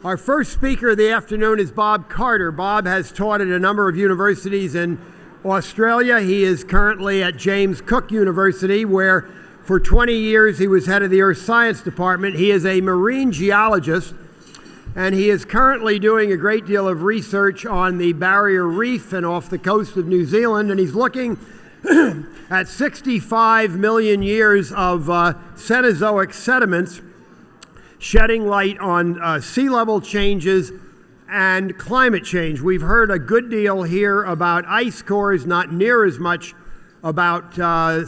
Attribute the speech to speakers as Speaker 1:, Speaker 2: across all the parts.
Speaker 1: Our first speaker of the afternoon is Bob Carter. Bob has taught at a number of universities in Australia. He is currently at James Cook University, where for 20 years he was head of the Earth Science Department. He is a marine geologist, and he is currently doing a great deal of research on the Barrier Reef and off the coast of New Zealand, and he's looking at 65 million years of Cenozoic sediments, shedding light on sea level changes and climate change. We've heard a good deal here about ice cores, not near as much about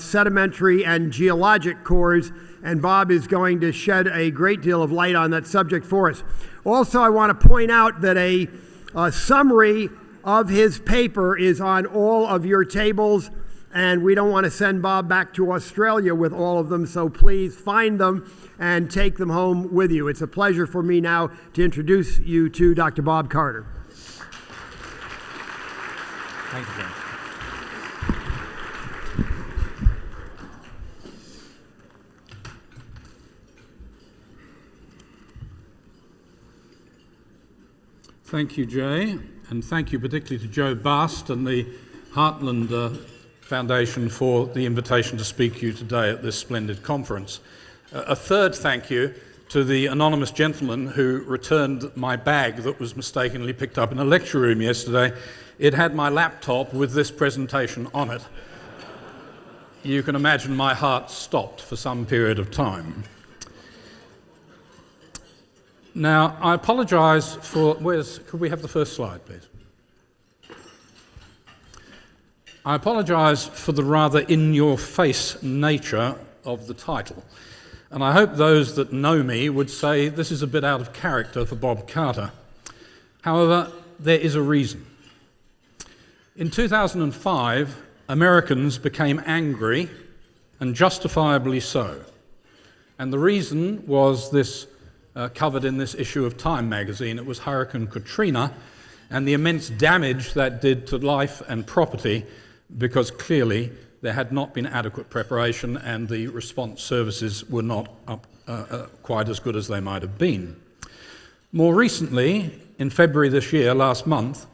Speaker 1: sedimentary and geologic cores, and Bob is going to shed a great deal of light on that subject for us. Also, I want to point out that a summary of his paper is on all of your tables, and we don't want to send Bob back to Australia with all of them, so please find them and take them home with you. It's a pleasure for me now to introduce you to Dr. Bob Carter.
Speaker 2: Thank you, John. Thank you, Jay, and thank you particularly to Joe Bast and the Heartland Foundation for the invitation to speak to you today at this splendid conference. A third thank you to the anonymous gentleman who returned my bag that was mistakenly picked up in a lecture room yesterday. It had my laptop with this presentation on it. You can imagine my heart stopped for some period of time. Now, I apologise for... Could we have the first slide, please? I apologise for the rather in-your-face nature of the title. And I hope those that know me would say this is a bit out of character for Bob Carter. However, there is a reason. In 2005, Americans became angry, and justifiably so. And the reason was this, covered in this issue of Time magazine. It was Hurricane Katrina and the immense damage that did to life and property, because clearly there had not been adequate preparation and the response services were not quite as good as they might have been. More recently, in February this year, last month,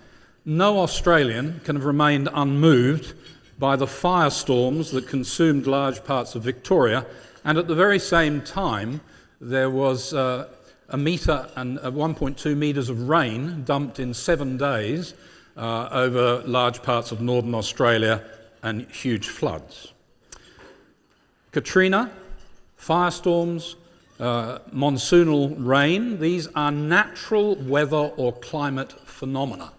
Speaker 2: no Australian can have remained unmoved by the firestorms that consumed large parts of Victoria, and at the very same time there was a metre and 1.2 metres of rain dumped in 7 days over large parts of northern Australia, and huge floods. Katrina, firestorms, monsoonal rain, these are natural weather or climate phenomena.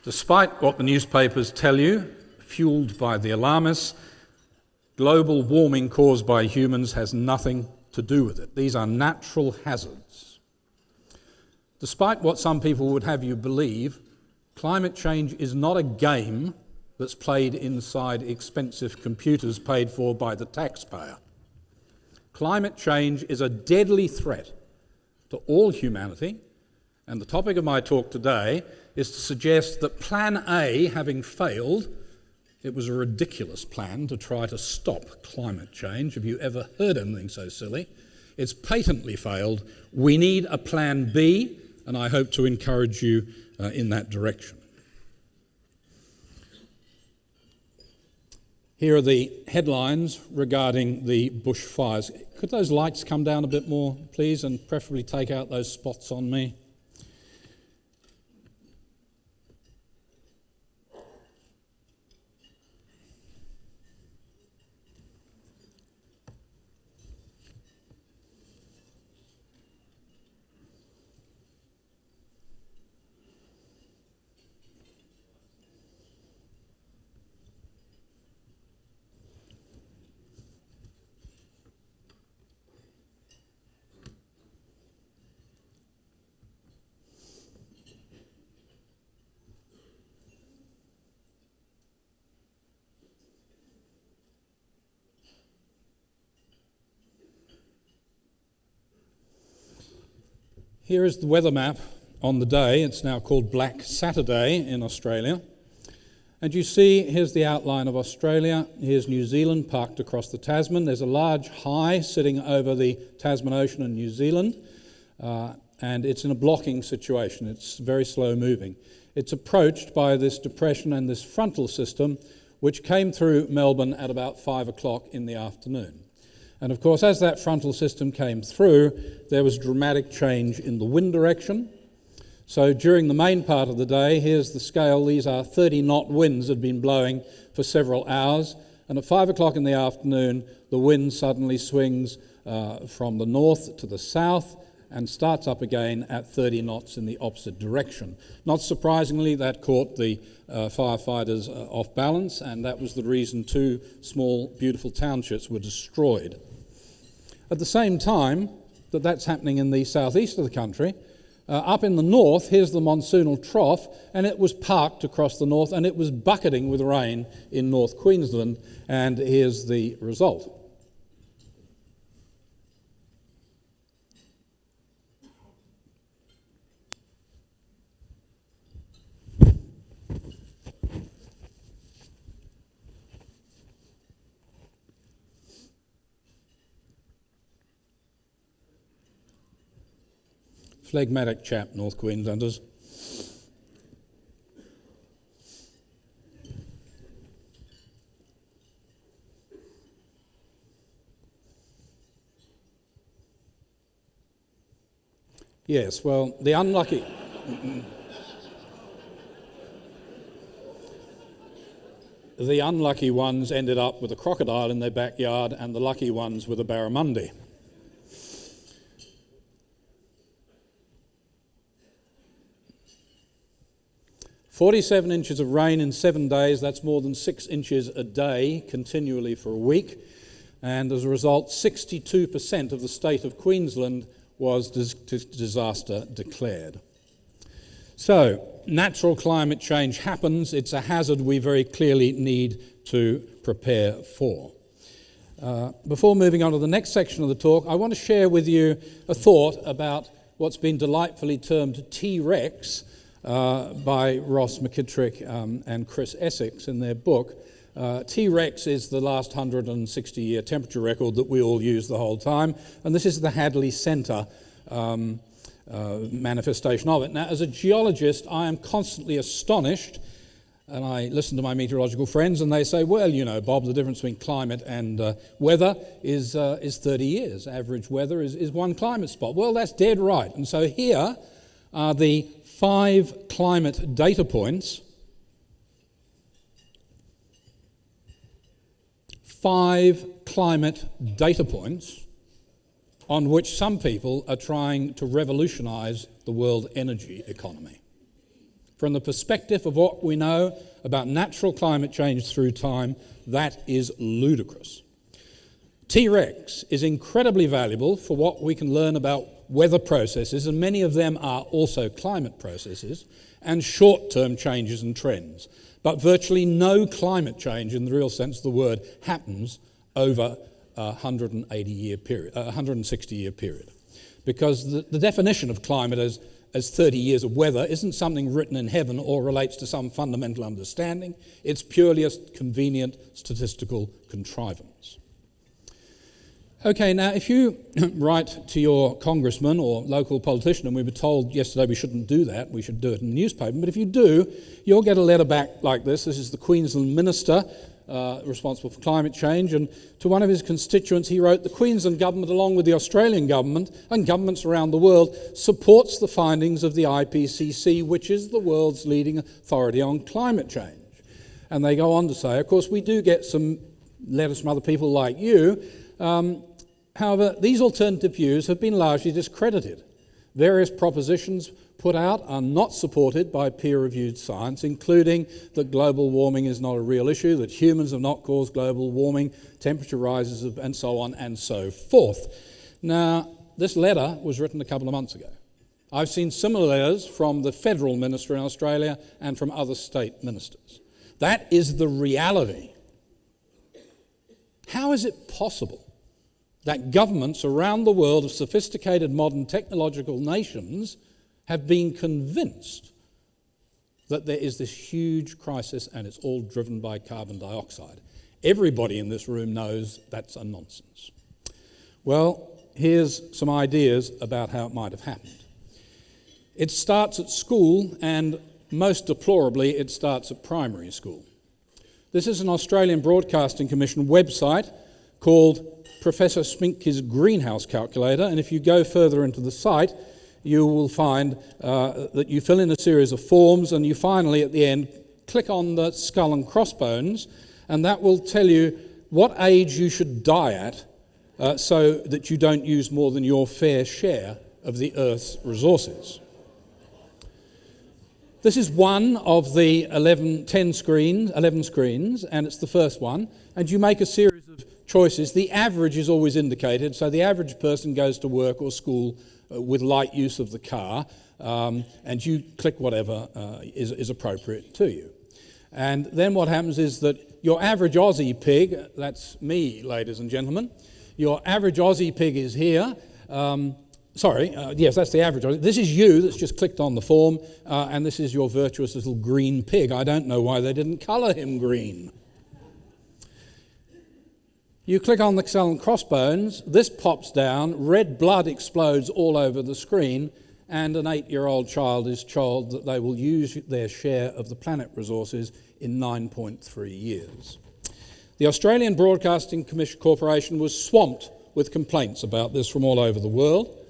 Speaker 2: Despite what the newspapers tell you, fueled by the alarmists, global warming caused by humans has nothing to do with it. These are natural hazards. Despite what some people would have you believe, climate change is not a game that's played inside expensive computers paid for by the taxpayer. Climate change is a deadly threat to all humanity, and the topic of my talk today is to suggest that Plan A having failed, it was a ridiculous plan to try to stop climate change. Have you ever heard anything so silly? It's patently failed. We need a Plan B, and I hope to encourage you in that direction. Here are the headlines regarding the bushfires. Could those lights come down a bit more, please, and preferably take out those spots on me? Here is the weather map on the day. It's now called Black Saturday in Australia. And you see, here's the outline of Australia. Here's New Zealand parked across the Tasman. There's a large high sitting over the Tasman Ocean in New Zealand. and it's in a blocking situation. It's very slow moving. It's approached by this depression and this frontal system, which came through Melbourne at about 5 o'clock in the afternoon. And of course, as that frontal system came through, there was dramatic change in the wind direction. So during the main part of the day, here's the scale. These are 30-knot winds that had been blowing for several hours. And at 5 o'clock in the afternoon, the wind suddenly swings from the north to the south and starts up again at 30 knots in the opposite direction. Not surprisingly, that caught the firefighters off balance, and that was the reason 2 small, beautiful townships were destroyed. At the same time that that's happening in the southeast of the country, up in the north, here's the monsoonal trough, and it was parked across the north, and it was bucketing with rain in North Queensland, and here's the result. Phlegmatic chap, North Queenslanders. Yes, well, the unlucky... the unlucky ones ended up with a crocodile in their backyard, and the lucky ones with a barramundi. "47 inches of rain in 7 days, that's more than 6 inches a day, continually for a week. And as a result, 62% of the state of Queensland was disaster declared." So, natural climate change happens. It's a hazard we very clearly need to prepare for. Before moving on to the next section of the talk, I want to share with you a thought about what's been delightfully termed T-Rex, by Ross McKittrick and Chris Essex in their book. T-Rex is the last 160-year temperature record that we all use the whole time, and this is the Hadley Centre manifestation of it. Now, as a geologist, I am constantly astonished, and I listen to my meteorological friends, and they say, well, you know, Bob, the difference between climate and weather is 30 years. Average weather is one climate spot. Well, that's dead right. And so here are the 5 climate data points, 5 climate data points on which some people are trying to revolutionise the world energy economy. From the perspective of what we know about natural climate change through time, that is ludicrous. T-Rex is incredibly valuable for what we can learn about weather processes, and many of them are also climate processes, and short-term changes and trends. But virtually no climate change in the real sense of the word happens over a 160-year period. Because the definition of climate as 30 years of weather isn't something written in heaven or relates to some fundamental understanding. It's purely a convenient statistical contrivance. Okay, now if you write to your congressman or local politician, and we were told yesterday we shouldn't do that, we should do it in the newspaper, but if you do, you'll get a letter back like this. This is the Queensland Minister responsible for climate change, and to one of his constituents he wrote, "The Queensland Government, along with the Australian Government and governments around the world, supports the findings of the IPCC, which is the world's leading authority on climate change." And they go on to say, of course, we do get some letters from other people like you. However, these alternative views have been largely discredited. Various propositions put out are not supported by peer-reviewed science, including that global warming is not a real issue, that humans have not caused global warming, temperature rises, and so on and so forth. Now, this letter was written a couple of months ago. I've seen similar letters from the federal minister in Australia and from other state ministers. That is the reality. How is it possible that governments around the world of sophisticated modern technological nations have been convinced that there is this huge crisis and it's all driven by carbon dioxide? Everybody in this room knows that's a nonsense. Well, here's some ideas about how it might have happened. It starts at school, and most deplorably, it starts at primary school. This is an Australian Broadcasting Commission website called Professor Smink's Greenhouse Calculator, and if you go further into the site, you will find that you fill in a series of forms, and you finally, at the end, click on the skull and crossbones, and that will tell you what age you should die at so that you don't use more than your fair share of the Earth's resources. This is one of the 11 screens, and it's the first one, and you make a series of choices. The average is always indicated, so the average person goes to work or school with light use of the car, and you click whatever is appropriate to you. And then what happens is that your average Aussie pig, that's me, ladies and gentlemen, your average Aussie pig is here. Yes, that's the average. This is you that's just clicked on the form, and this is your virtuous little green pig. I don't know why they didn't colour him green. You click on the skull and crossbones, this pops down, red blood explodes all over the screen, and an 8-year-old child is told that they will use their share of the planet resources in 9.3 years. The Australian Broadcasting Commission Corporation was swamped with complaints about this from all over the world.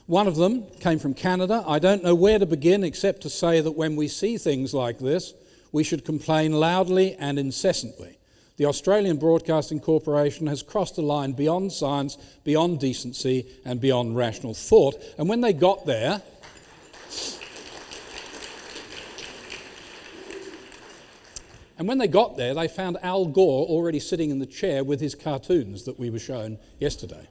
Speaker 2: One of them came from Canada. I don't know where to begin except to say that when we see things like this, we should complain loudly and incessantly. The Australian Broadcasting Corporation has crossed a line beyond science, beyond decency, and beyond rational thought. And when they got there, they found Al Gore already sitting in the chair with his cartoons that we were shown yesterday.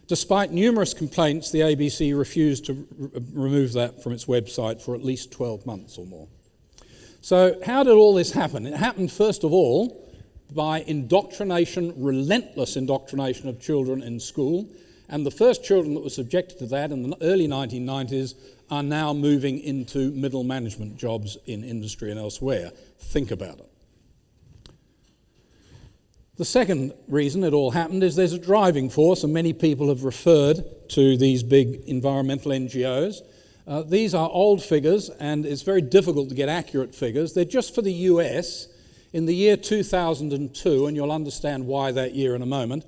Speaker 2: Despite numerous complaints, the ABC refused to remove that from its website for at least 12 months or more. So how did all this happen? It happened, first of all, by indoctrination, relentless indoctrination of children in school, and the first children that were subjected to that in the early 1990s are now moving into middle management jobs in industry and elsewhere. Think about it. The second reason it all happened is there's a driving force, and many people have referred to these big environmental NGOs. These are old figures, and it's very difficult to get accurate figures. They're just for the US. In the year 2002, and you'll understand why that year in a moment,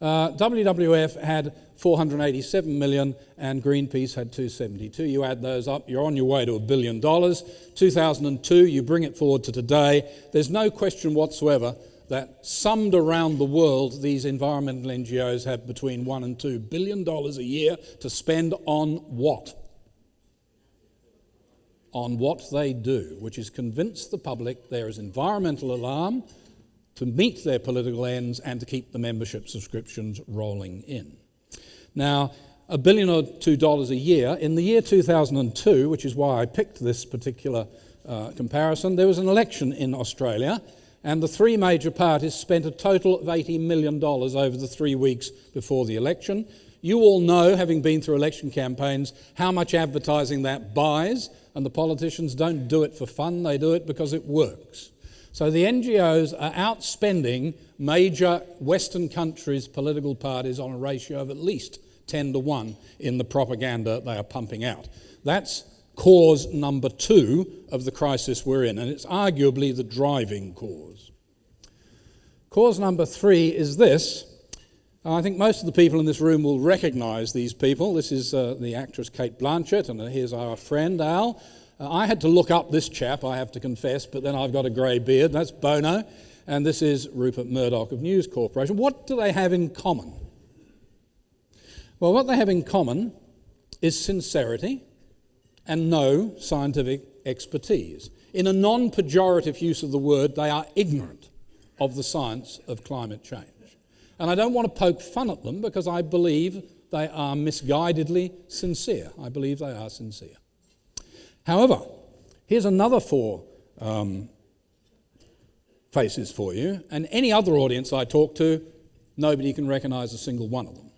Speaker 2: WWF had 487 million and Greenpeace had 272. You add those up, you're on your way to $1 billion. 2002, you bring it forward to today. There's no question whatsoever that summed around the world, these environmental NGOs have between $1 and $2 billion a year to spend on what? On what they do, which is convince the public there is environmental alarm to meet their political ends and to keep the membership subscriptions rolling in. Now, $1 billion or $2 a year, in the year 2002, which is why I picked this particular comparison, there was an election in Australia, and the three major parties spent a total of $80 million over the 3 weeks before the election. You all know, having been through election campaigns, how much advertising that buys, and the politicians don't do it for fun, they do it because it works. So the NGOs are outspending major Western countries' political parties on a ratio of at least 10 to 1 in the propaganda they are pumping out. That's cause number 2 of the crisis we're in, and it's arguably the driving cause. Cause number 3 is this. I think most of the people in this room will recognise these people. This is the actress Kate Blanchett, and here's our friend Al. I had to look up this chap, I have to confess, but then I've got a grey beard. That's Bono, and this is Rupert Murdoch of News Corporation. What do they have in common? Well, what they have in common is sincerity and no scientific expertise. In a non-pejorative use of the word, they are ignorant of the science of climate change. And I don't want to poke fun at them because I believe they are misguidedly sincere. I believe they are sincere. However, here's another 4 faces for you, and any other audience I talk to, nobody can recognise a single one of them.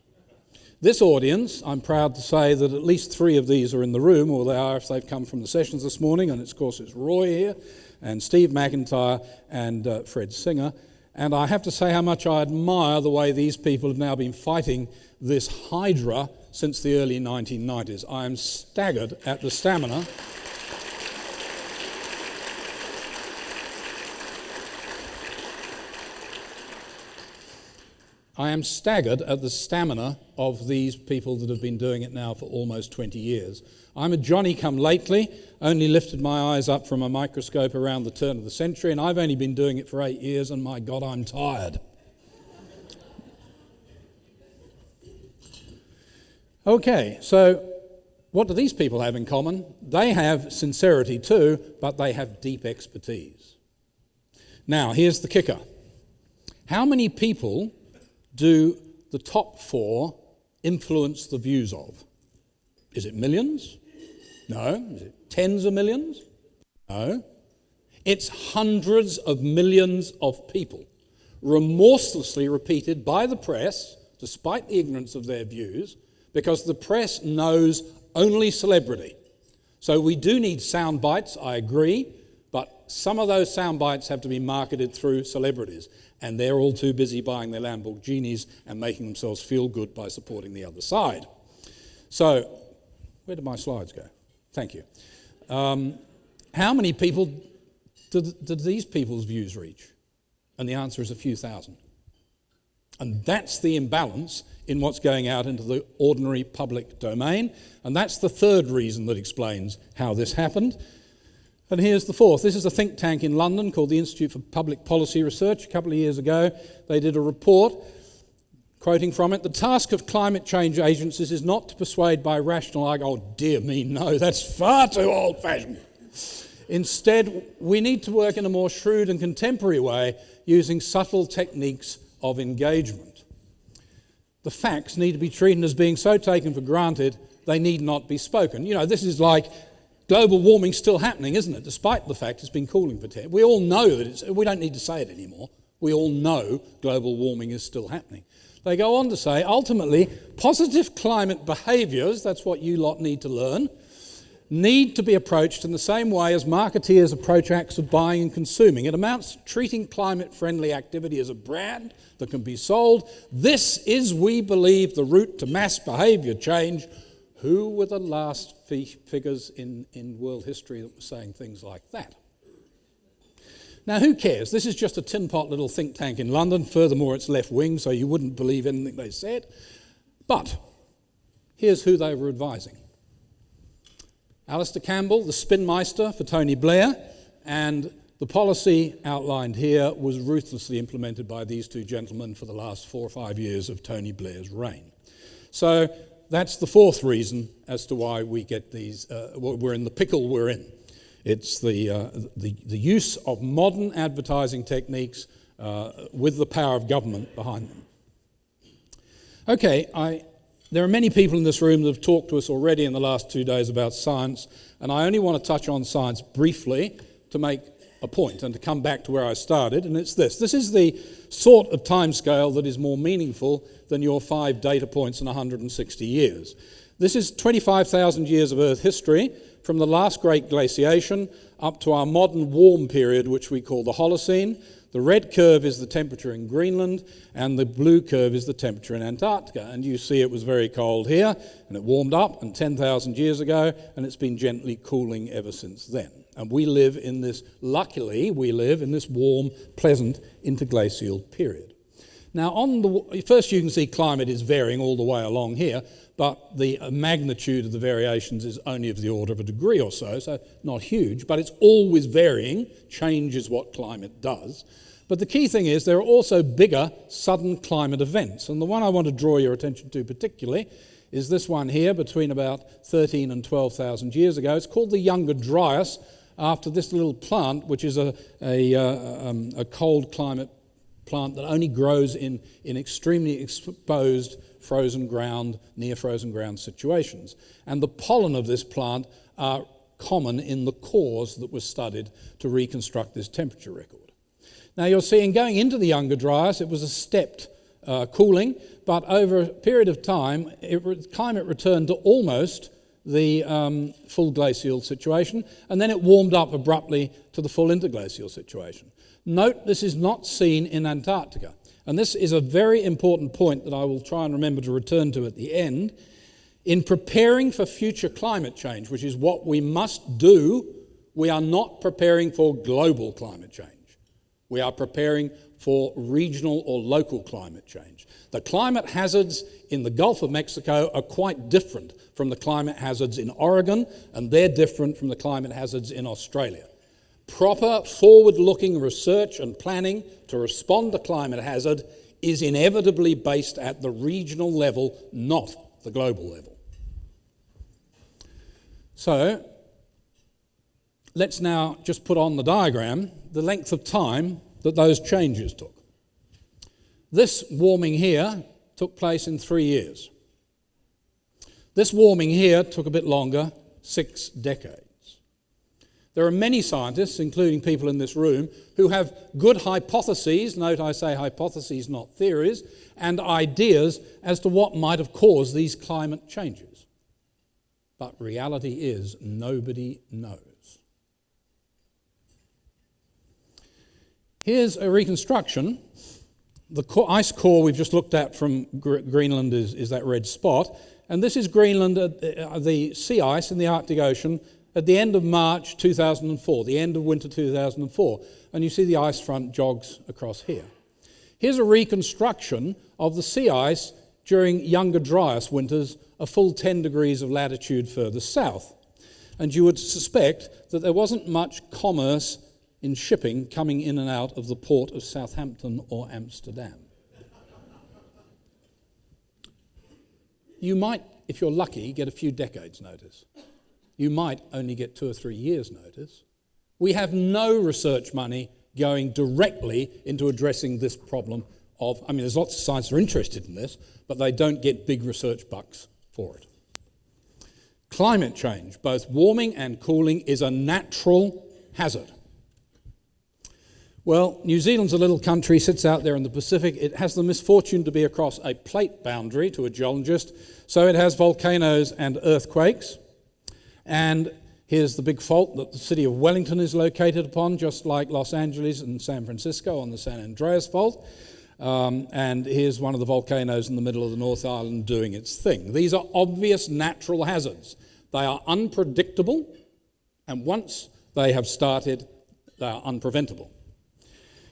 Speaker 2: This audience, I'm proud to say that at least 3 of these are in the room, or they are if they've come from the sessions this morning, and of course it's Roy here, and Steve McIntyre, and Fred Singer. And I have to say how much I admire the way these people have now been fighting this hydra since the early 1990s. I am staggered at the stamina of these people that have been doing it now for almost 20 years. I'm a Johnny-come-lately, only lifted my eyes up from a microscope around the turn of the century, and I've only been doing it for 8 years, and my God, I'm tired. Okay, so what do these people have in common? They have sincerity too, but they have deep expertise. Now, here's the kicker. How many people do the top 4 influence the views of? Is it millions? No. Is it tens of millions? No. It's hundreds of millions of people, remorselessly repeated by the press, despite the ignorance of their views, because the press knows only celebrity. So we do need sound bites, I agree, but some of those sound bites have to be marketed through celebrities, and they're all too busy buying their Lamborghinis and making themselves feel good by supporting the other side. So, where did my slides go? Thank you. How many people did these people's views reach? And the answer is a few thousand. And that's the imbalance in what's going out into the ordinary public domain. And that's the third reason that explains how this happened. And here's the fourth. This is a think tank in London called the Institute for Public Policy Research. A couple of years ago, they did a report, quoting from it, "The task of climate change agencies is not to persuade by rational argument." Oh, dear me, no, that's far too old-fashioned. Instead, we need to work in a more shrewd and contemporary way using subtle techniques of engagement. The facts need to be treated as being so taken for granted they need not be spoken. You know, this is like global warming's still happening, isn't it? Despite the fact it's been cooling for 10. We all know that we don't need to say it anymore. We all know global warming is still happening. They go on to say, ultimately, positive climate behaviours, that's what you lot need to learn, need to be approached in the same way as marketeers approach acts of buying and consuming. It amounts to treating climate-friendly activity as a brand that can be sold. This is, we believe, the route to mass behaviour change. Who were the last figures in world history that were saying things like that? Now, who cares? This is just a tin pot little think tank in London. Furthermore, it's left-wing, so you wouldn't believe anything they said. But here's who they were advising. Alistair Campbell, the spinmeister for Tony Blair, and the policy outlined here was ruthlessly implemented by these two gentlemen for the last 4 or 5 years of Tony Blair's reign. So that's the fourth reason as to why we get these, we're in the pickle we're in. It's the use of modern advertising techniques with the power of government behind them. Okay, there are many people in this room that have talked to us already in the last 2 days about science, and I only want to touch on science briefly to make a point and to come back to where I started, and it's this. This is the sort of timescale that is more meaningful than your 5 data points in 160 years. This is 25,000 years of Earth history, from the last great glaciation up to our modern warm period, which we call the Holocene. The red curve is the temperature in Greenland, and the blue curve is the temperature in Antarctica. And you see it was very cold here, and it warmed up 10,000 years ago, and it's been gently cooling ever since then. And we live in this, luckily, we live in this warm, pleasant interglacial period. Now, first you can see climate is varying all the way along here, but the magnitude of the variations is only of the order of a degree or so not huge, but it's always varying. Change is what climate does. But the key thing is there are also bigger sudden climate events, and the one I want to draw your attention to particularly is this one here between about 13 and 12,000 years ago. It's called the Younger Dryas, after this little plant, which is a cold climate plant that only grows in extremely exposed frozen ground, near frozen ground situations. And the pollen of this plant are common in the cores that were studied to reconstruct this temperature record. Now you're seeing going into the Younger Dryas, it was a stepped cooling, but over a period of time, climate returned to almost the full glacial situation, and then it warmed up abruptly to the full interglacial situation. Note this is not seen in Antarctica, and this is a very important point that I will try and remember to return to at the end. In preparing for future climate change, which is what we must do, we are not preparing for global climate change. We are preparing for regional or local climate change. The climate hazards in the Gulf of Mexico are quite different from the climate hazards in Oregon, and they're different from the climate hazards in Australia. Proper forward-looking research and planning to respond to climate hazard is inevitably based at the regional level, not the global level. So, let's now just put on the diagram the length of time that those changes took. This warming here took place in 3 years. This warming here took a bit longer, 6 decades. There are many scientists, including people in this room, who have good hypotheses, note I say hypotheses, not theories, and ideas as to what might have caused these climate changes. But reality is nobody knows. Here's a reconstruction. The ice core we've just looked at from Greenland is that red spot, and this is Greenland, the sea ice in the Arctic Ocean at the end of March 2004, the end of winter 2004, and you see the ice front jogs across here. Here's a reconstruction of the sea ice during younger Dryas winters, a full 10 degrees of latitude further south, and you would suspect that there wasn't much commerce in shipping coming in and out of the port of Southampton or Amsterdam. You might, if you're lucky, get a few decades' notice. You might only get 2 or 3 years' notice. We have no research money going directly into addressing this problem of, there's lots of scientists that are interested in this, but they don't get big research bucks for it. Climate change, both warming and cooling, is a natural hazard. Well, New Zealand's a little country, sits out there in the Pacific. It has the misfortune to be across a plate boundary to a geologist, so it has volcanoes and earthquakes. And here's the big fault that the city of Wellington is located upon, just like Los Angeles and San Francisco on the San Andreas Fault. And here's one of the volcanoes in the middle of the North Island doing its thing. These are obvious natural hazards. They are unpredictable, and once they have started, they are unpreventable.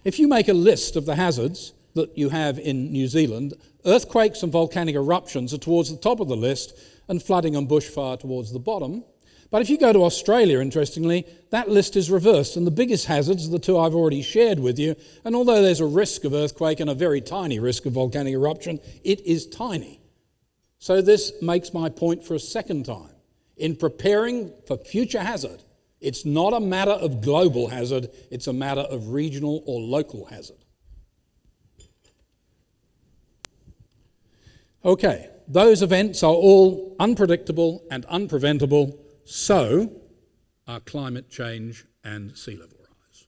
Speaker 2: If you make a list of the hazards that you have in New Zealand, earthquakes and volcanic eruptions are towards the top of the list, and flooding and bushfire towards the bottom. But if you go to Australia, interestingly, that list is reversed, and the biggest hazards are the two I've already shared with you, and although there's a risk of earthquake and a very tiny risk of volcanic eruption, it is tiny. So this makes my point for a second time. In preparing for future hazard, it's not a matter of global hazard, it's a matter of regional or local hazard. Okay, those events are all unpredictable and unpreventable, so are climate change and sea level rise.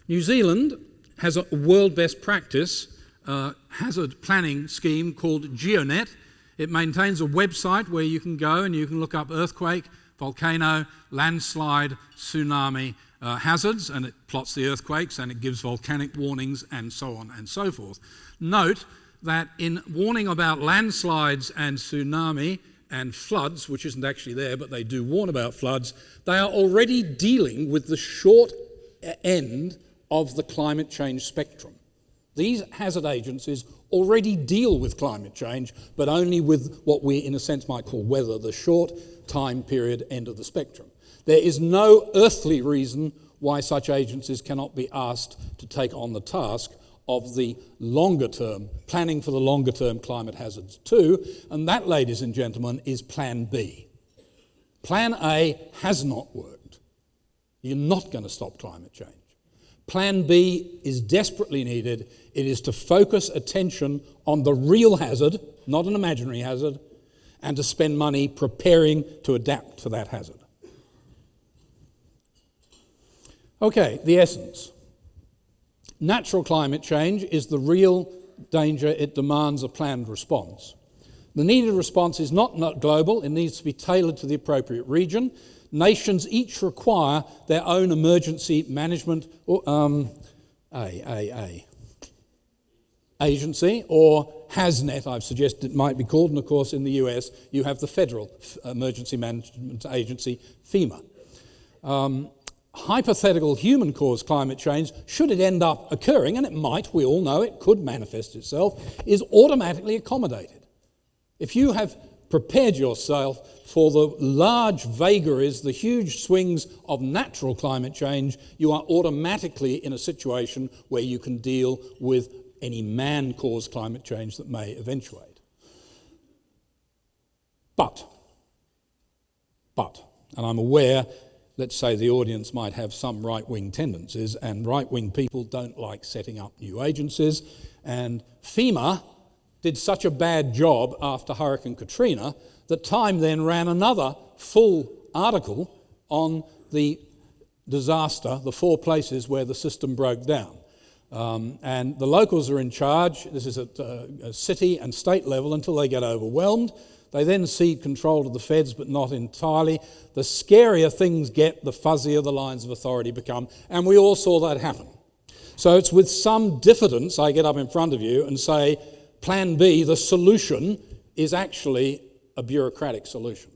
Speaker 2: New Zealand has a world best practice hazard planning scheme called GeoNet. It maintains a website where you can go and you can look up earthquake, volcano, landslide, tsunami hazards, and it plots the earthquakes and it gives volcanic warnings and so on and so forth. Note that in warning about landslides and tsunami and floods, which isn't actually there, but they do warn about floods, they are already dealing with the short end of the climate change spectrum. These hazard agencies already deal with climate change, but only with what we, in a sense, might call weather, the short time period end of the spectrum. There is no earthly reason why such agencies cannot be asked to take on the task of the longer term, planning for the longer term climate hazards too, and that, ladies and gentlemen, is Plan B. Plan A has not worked. You're not going to stop climate change. Plan B is desperately needed. It is to focus attention on the real hazard, not an imaginary hazard, and to spend money preparing to adapt to that hazard. Okay, the essence. Natural climate change is the real danger. It demands a planned response. The needed response is not global. It needs to be tailored to the appropriate region. Nations each require their own emergency management, agency, or HAZNet, I've suggested it might be called, and of course in the US you have the Federal Emergency Management Agency, FEMA. Hypothetical human-caused climate change, should it end up occurring, and it might, we all know it could manifest itself, is automatically accommodated. If you have prepared yourself for the large vagaries, the huge swings of natural climate change, you are automatically in a situation where you can deal with any man-caused climate change that may eventuate. But, and I'm aware, let's say the audience might have some right-wing tendencies, and right-wing people don't like setting up new agencies, and FEMA did such a bad job after Hurricane Katrina that Time then ran another full article on the disaster, the 4 places where the system broke down. And the locals are in charge. This is at a city and state level until they get overwhelmed. They then cede control to the feds, but not entirely. The scarier things get, the fuzzier the lines of authority become, and we all saw that happen. So it's with some diffidence I get up in front of you and say, Plan B, the solution, is actually a bureaucratic solution.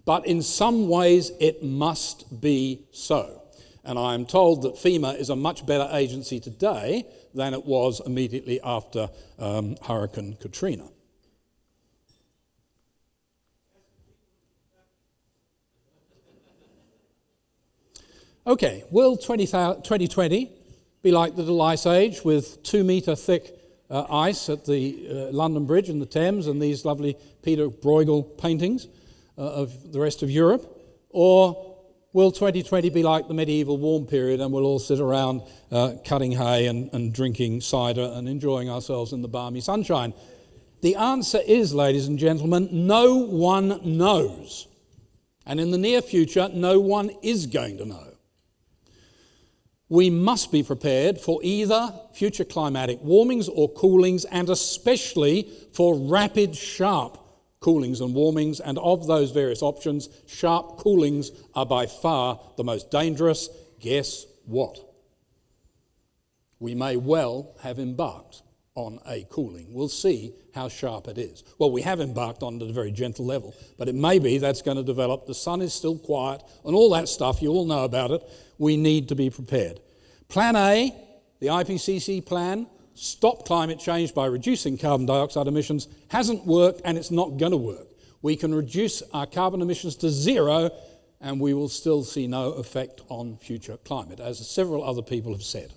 Speaker 2: But in some ways it must be so. And I am told that FEMA is a much better agency today than it was immediately after Hurricane Katrina. Okay, will 2020 be like the little ice age with 2-metre thick ice at the London Bridge and the Thames and these lovely Peter Bruegel paintings of the rest of Europe? Or will 2020 be like the medieval warm period and we'll all sit around cutting hay and drinking cider and enjoying ourselves in the balmy sunshine? The answer is, ladies and gentlemen, no one knows. And in the near future, no one is going to know. We must be prepared for either future climatic warmings or coolings, and especially for rapid, sharp coolings and warmings. And of those various options, sharp coolings are by far the most dangerous. Guess what? We may well have embarked on a cooling. We'll see how sharp it is. Well, we have embarked on it at a very gentle level, but it may be that's going to develop. The sun is still quiet and all that stuff, you all know about it. We need to be prepared. Plan A, the IPCC plan, stop climate change by reducing carbon dioxide emissions, hasn't worked and it's not going to work. We can reduce our carbon emissions to 0 and we will still see no effect on future climate, as several other people have said.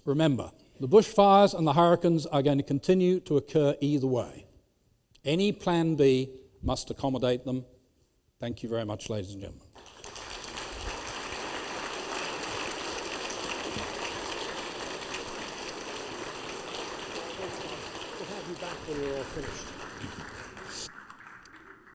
Speaker 2: Remember, the bushfires and the hurricanes are going to continue to occur either way. Any plan B must accommodate them. Thank you very much, ladies and gentlemen.
Speaker 1: We'll have you back when we're all finished.